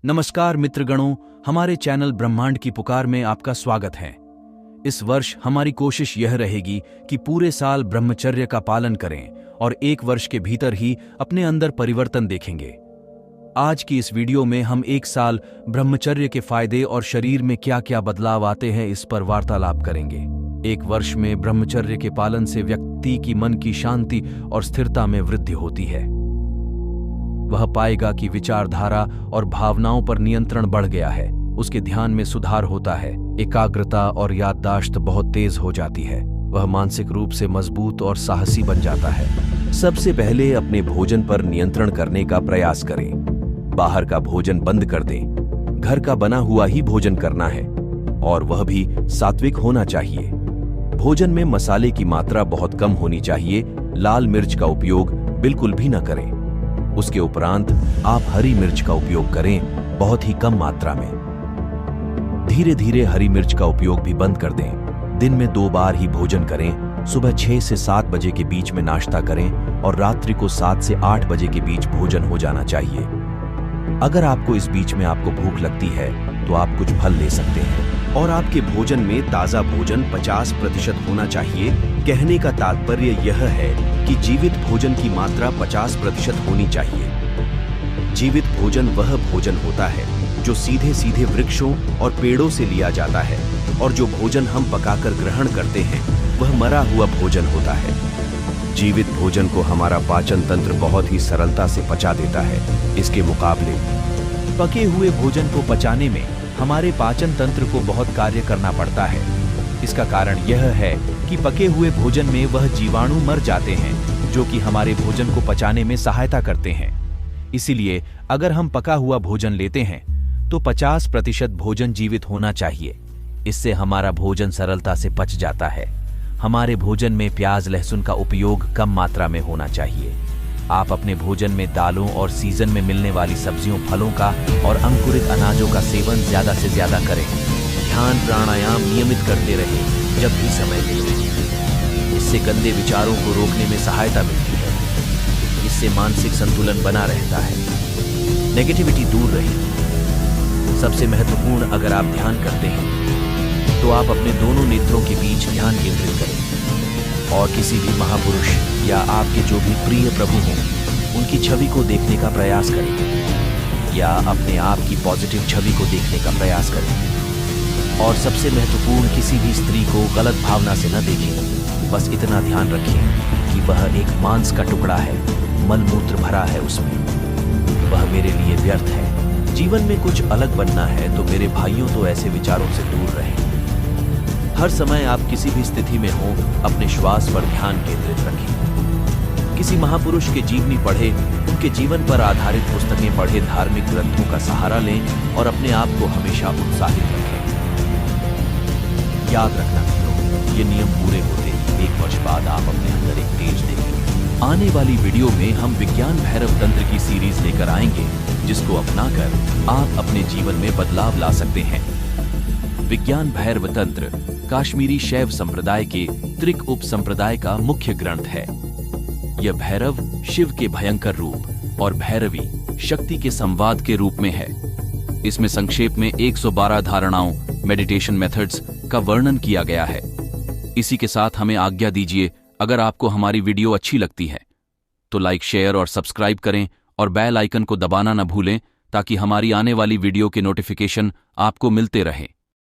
नमस्कार मित्रगणों, हमारे चैनल ब्रह्मांड की पुकार में आपका स्वागत है। इस वर्ष हमारी कोशिश यह रहेगी कि पूरे साल ब्रह्मचर्य का पालन करें और 1 वर्ष के भीतर ही अपने अंदर परिवर्तन देखेंगे। आज की इस वीडियो में हम 1 साल ब्रह्मचर्य के फायदे और शरीर में क्या क्या बदलाव आते हैं इस पर वार्तालाप करेंगे। 1 वर्ष में ब्रह्मचर्य के पालन से व्यक्ति की मन की शांति और स्थिरता में वृद्धि होती है। वह पाएगा कि विचारधारा और भावनाओं पर नियंत्रण बढ़ गया है, उसके ध्यान में सुधार होता है, एकाग्रता और याददाश्त बहुत तेज हो जाती है, वह मानसिक रूप से मजबूत और साहसी बन जाता है। सबसे पहले अपने भोजन पर नियंत्रण करने का प्रयास करें। बाहर का भोजन बंद कर दें। घर का बना हुआ ही भोजन करना है और वह भी सात्विक होना चाहिए। भोजन में मसाले की मात्रा बहुत कम होनी चाहिए। लाल मिर्च का उपयोग बिल्कुल भी न करें। उसके उपरांत आप हरी मिर्च का उपयोग करें, बहुत ही कम मात्रा में। धीरे धीरे हरी मिर्च का उपयोग भी बंद कर दें। दिन में 2 बार ही भोजन करें। सुबह 6 से 7 बजे के बीच में नाश्ता करें और रात्रि को 7 से 8 बजे के बीच भोजन हो जाना चाहिए। अगर आपको इस बीच में आपको भूख लगती है तो आप कुछ फल ले सकते हैं। और आपके भोजन में ताज़ा भोजन 50% होना चाहिए। कहने का तात्पर्य यह है कि जीवित भोजन की मात्रा 50% होनी चाहिए। जीवित भोजन वह भोजन होता है जो सीधे सीधे वृक्षों और पेड़ों से लिया जाता है, और जो भोजन हम पकाकर ग्रहण करते हैं वह मरा हुआ भोजन होता है। जीवित भोजन को हमारा पाचन तंत्र बहुत ही सरलता से पचा देता है। इसके मुकाबले पके हुए भोजन को पचाने में हमारे पाचन तंत्र को बहुत कार्य करना पड़ता है। इसका कारण यह है कि पके हुए भोजन में वह जीवाणु मर जाते हैं जो कि हमारे भोजन को पचाने में सहायता करते हैं। इसीलिए अगर हम पका हुआ भोजन लेते हैं तो 50% भोजन जीवित होना चाहिए। इससे हमारा भोजन सरलता से पच जाता है। हमारे भोजन में प्याज लहसुन का उपयोग कम मात्रा में होना चाहिए। आप अपने भोजन में दालों और सीजन में मिलने वाली सब्जियों, फलों का और अंकुरित अनाजों का सेवन ज्यादा से ज्यादा करें। ध्यान प्राणायाम नियमित करते रहें जब भी समय मिले। इससे गंदे विचारों को रोकने में सहायता मिलती है। इससे मानसिक संतुलन बना रहता है, नेगेटिविटी दूर रहे। सबसे महत्वपूर्ण, अगर आप ध्यान करते हैं तो आप अपने दोनों नेत्रों के बीच ध्यान केंद्रित करें और किसी भी महापुरुष या आपके जो भी प्रिय प्रभु हों उनकी छवि को देखने का प्रयास करें, या अपने आप की पॉजिटिव छवि को देखने का प्रयास करें। और सबसे महत्वपूर्ण, किसी भी स्त्री को गलत भावना से न देखें। बस इतना ध्यान रखें कि वह एक मांस का टुकड़ा है, मलमूत्र भरा है उसमें, वह मेरे लिए व्यर्थ है। जीवन में कुछ अलग बनना है तो मेरे भाइयों तो ऐसे विचारों से दूर रहें। हर समय आप किसी भी स्थिति में हो, अपने श्वास पर ध्यान केंद्रित रखें। किसी महापुरुष के जीवनी पढ़े, उनके जीवन पर आधारित पुस्तकें पढ़े, धार्मिक ग्रंथों का सहारा लें और अपने आप को हमेशा उत्साहित रखें। याद रखना मित्रों, ये नियम पूरे होते ही 1 वर्ष बाद आप अपने अंदर एक तेज देखेंगे। आने वाली वीडियो में हम विज्ञान भैरव तंत्र की सीरीज लेकर आएंगे, जिसको अपनाकर आप अपने जीवन में बदलाव ला सकते हैं। विज्ञान भैरव तंत्र काश्मीरी शैव संप्रदाय के त्रिक उप संप्रदाय का मुख्य ग्रंथ है। यह भैरव शिव के भयंकर रूप और भैरवी शक्ति के संवाद के रूप में है। इसमें संक्षेप में 112 धारणाओं, मेडिटेशन मेथड्स का वर्णन किया गया है। इसी के साथ हमें आज्ञा दीजिए। अगर आपको हमारी वीडियो अच्छी लगती है तो लाइक, शेयर और सब्सक्राइब करें और बेल आइकन को दबाना न भूलें, ताकि हमारी आने वाली वीडियो के नोटिफिकेशन आपको मिलते रहें।